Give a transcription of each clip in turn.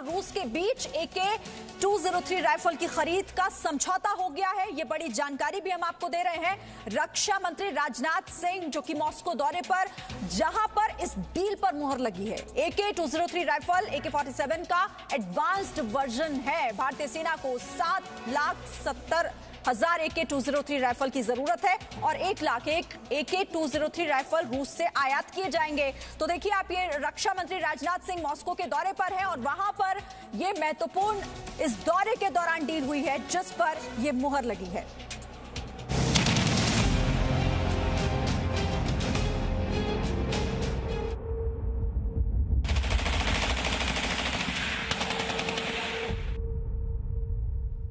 और रूस के बीच AK-203 राइफल की खरीद का समझौता हो गया है। ये बड़ी जानकारी भी हम आपको दे रहे हैं। रक्षा मंत्री राजनाथ सिंह जो कि मॉस्को दौरे पर, जहां पर इस डील पर मुहर लगी है। AK-203 राइफल AK-47 का एडवांस्ड वर्जन है। भारतीय सेना को 7,70,000 AK-203 राइफल की जरूरत है और 1 लाख AK-203 राइफल रूस से आयात किए जाएंगे। तो देखिए आप, ये रक्षा मंत्री राजनाथ सिंह मॉस्को के दौरे पर हैं और वहां पर ये महत्वपूर्ण इस दौरे के दौरान डील हुई है जिस पर ये मुहर लगी है।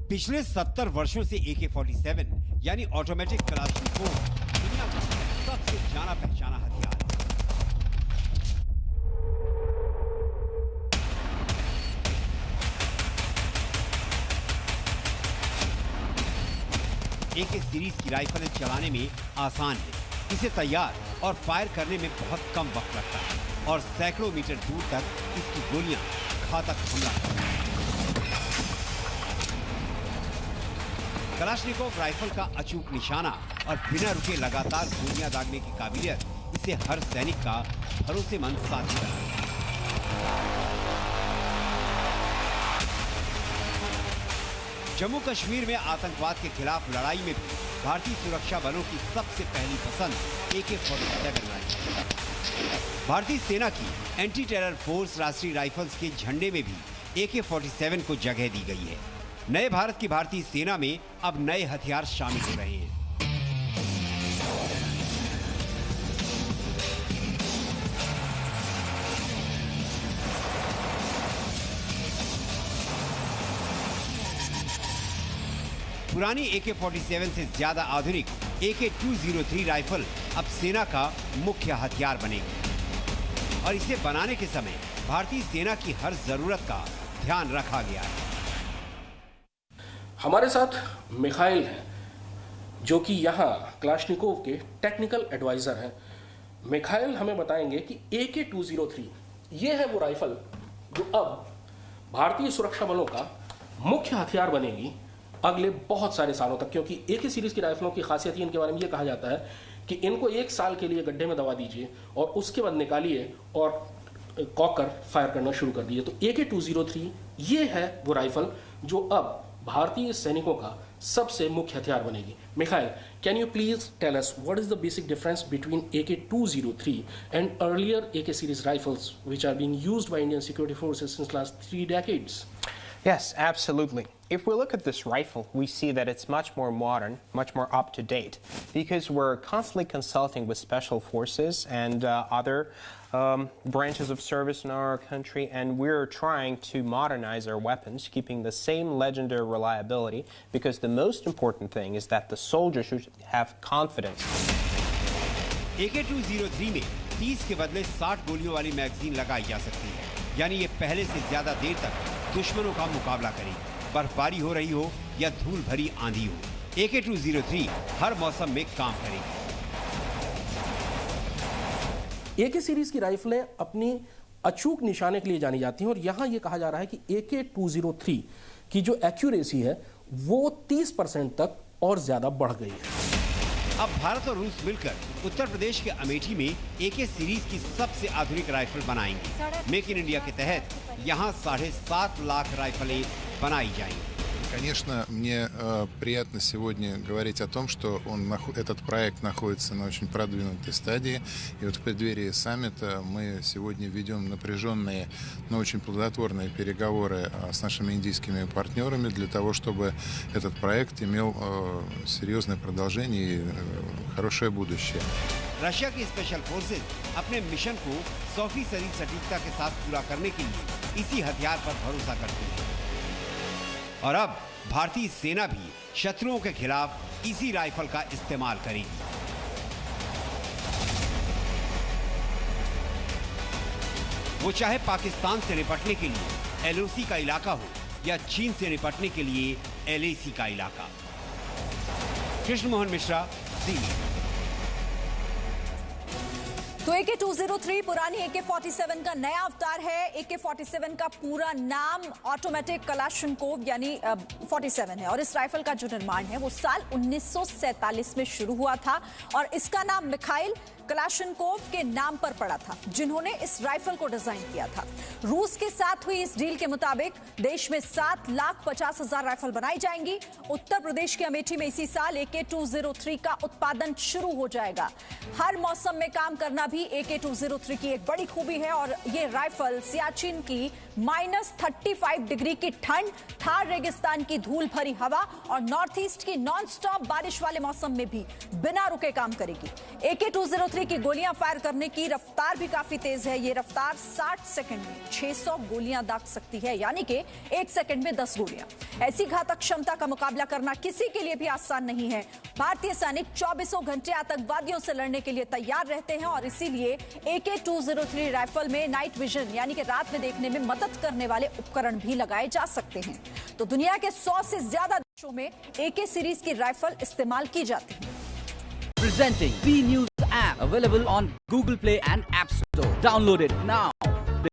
पिछले 70 वर्षों से AK-47 यानी ऑटोमेटिक कलाशनिकोव दुनिया का सबसे जाना पहचाना हथियार है। AK सीरीज की राइफलें चलाने में आसान है, इसे तैयार और फायर करने में बहुत कम वक्त लगता है और सैकड़ों मीटर दूर तक इसकी गोलियां घातक हमला करती हैं। कलाशनिकोव राइफल का अचूक निशाना और बिना रुके लगातार गोलियां दागने की काबिलियत इसे हर सैनिक का भरोसेमंद साथी बनाती है। जम्मू कश्मीर में आतंकवाद के खिलाफ लड़ाई में भी भारतीय सुरक्षा बलों की सबसे पहली पसंद AK-47 राइफल। भारतीय सेना की एंटी टेरर फोर्स राष्ट्रीय राइफल्स के झंडे में भी AK-47 को जगह दी गई है। नए भारत की भारतीय सेना में अब नए हथियार शामिल हो रहे हैं। पुरानी AK-47 से ज्यादा आधुनिक AK-203 राइफल अब सेना का मुख्य हथियार बनेगी और इसे बनाने के समय भारतीय सेना की हर जरूरत का ध्यान रखा गया है। हमारे साथ मिखाइल हैं जो कि यहाँ क्लाशनिकोव के टेक्निकल एडवाइज़र हैं। मिखाइल हमें बताएंगे कि AK-203 ये है वो राइफल जो अब भारतीय सुरक्षा बलों का मुख्य हथियार बनेगी अगले बहुत सारे सालों तक, क्योंकि AK सीरीज़ की राइफलों की खासियत इनके बारे में ये कहा जाता है कि इनको 1 साल के लिए गड्ढे में दबा दीजिए और उसके बाद निकालिए और कॉकर फायर करना शुरू कर दीजिए। तो AK-203 ये है वो राइफल जो अब भारतीय सैनिकों का सबसे मुख्य हथियार बनेगी। Mikhail, can you please tell us what is the basic difference between AK-203 and earlier AK series rifles which are being used by Indian security forces since last 3 decades? Yes, absolutely. If we look at this rifle, we see that it's much more modern, much more up-to-date, because we're constantly consulting with special forces and other branches of service in our country, and we're trying to modernize our weapons, keeping the same legendary reliability, because the most important thing is that the soldiers should have confidence. AK-203 में 30 के बदले 60 गोलियों वाली magazine लगाई जा सकती है, यानी ये पहले से ज्यादा देर तक दुश्मनों का मुकाबला करेगी, बर्फबारी हो रही हो या धूल भरी आंधी हो। AK-203 हर मौसम में काम करेगी। AK सीरीज की राइफलें अपनी अचूक निशाने के लिए जानी जाती हैं और यहाँ ये कहा जा रहा है कि AK-203 की जो एक्यूरेसी है वो 30% तक और ज्यादा बढ़ गई है। अब भारत और रूस मिलकर उत्तर प्रदेश के अमेठी में AK सीरीज की सबसे आधुनिक राइफल बनाएंगे। मेक इन इंडिया के तहत यहाँ 7.5 लाख राइफलें बनाई जाएंगी। Конечно, мне приятно сегодня говорить о том, что этот проект находится на очень продвинутой стадии. И вот в преддверии саммита мы сегодня ведем напряженные, но очень плодотворные переговоры с нашими индийскими партнерами для того, чтобы этот проект имел серьезное продолжение и хорошее будущее. रशिया की स्पेशल फोर्सेज अपने मिशन को 100% सटीकता के साथ पूरा करने के लिए इसी हथियार पर भरोसा करती है और अब भारतीय सेना भी शत्रुओं के खिलाफ इसी राइफल का इस्तेमाल करेगी। वो चाहे पाकिस्तान से निपटने के लिए LOC का इलाका हो या चीन से निपटने के लिए LAC का इलाका। कृष्ण मोहन मिश्रा, ज़ी। तो AK-203 पुरानी AK-47 का नया अवतार है। AK-47 का पूरा नाम ऑटोमेटिक कलाशनकोव यानी 47 है और इस राइफल का जो निर्माण है वो साल 1947 में शुरू हुआ था और इसका नाम मिखाइल कलाशनकोव के नाम पर पड़ा था, जिन्होंने इस राइफल को डिजाइन किया था। रूस के साथ हुई इस डील के मुताबिक देश में 7,50,000 राइफल बनाई जाएंगी। उत्तर प्रदेश के अमेठी में इसी साल AK-203 का उत्पादन शुरू हो जाएगा। हर मौसम में काम करना भी AK-203 की एक बड़ी खूबी है और ये राइफल सियाचिन की -35 डिग्री की ठंड, थार रेगिस्तान की धूल भरी हवा और नॉर्थ ईस्ट की नॉन स्टॉप बारिश वाले मौसम में भी बिना रुके काम करेगी। AK-203 की गोलियां फायर करने की रफ्तार भी काफी तेज है। ये रफ्तार 60 सेकंड में 600 गोलियां दाग सकती है, यानी कि 1 सेकंड में 10 गोलियां। ऐसी घातक क्षमता का मुकाबला करना किसी के लिए भी आसान नहीं है। भारतीय सैनिक 24 घंटे आतंकवादियों से लड़ने के लिए तैयार रहते हैं और इसीलिए AK-203 राइफल में नाइट विजन यानी कि रात में देखने में मदद करने वाले उपकरण भी लगाए जा सकते हैं। तो दुनिया के 100 से ज्यादा देशों में AK सीरीज की राइफल इस्तेमाल की जाती है। Presenting B News app available on Google Play and App Store. Download it now.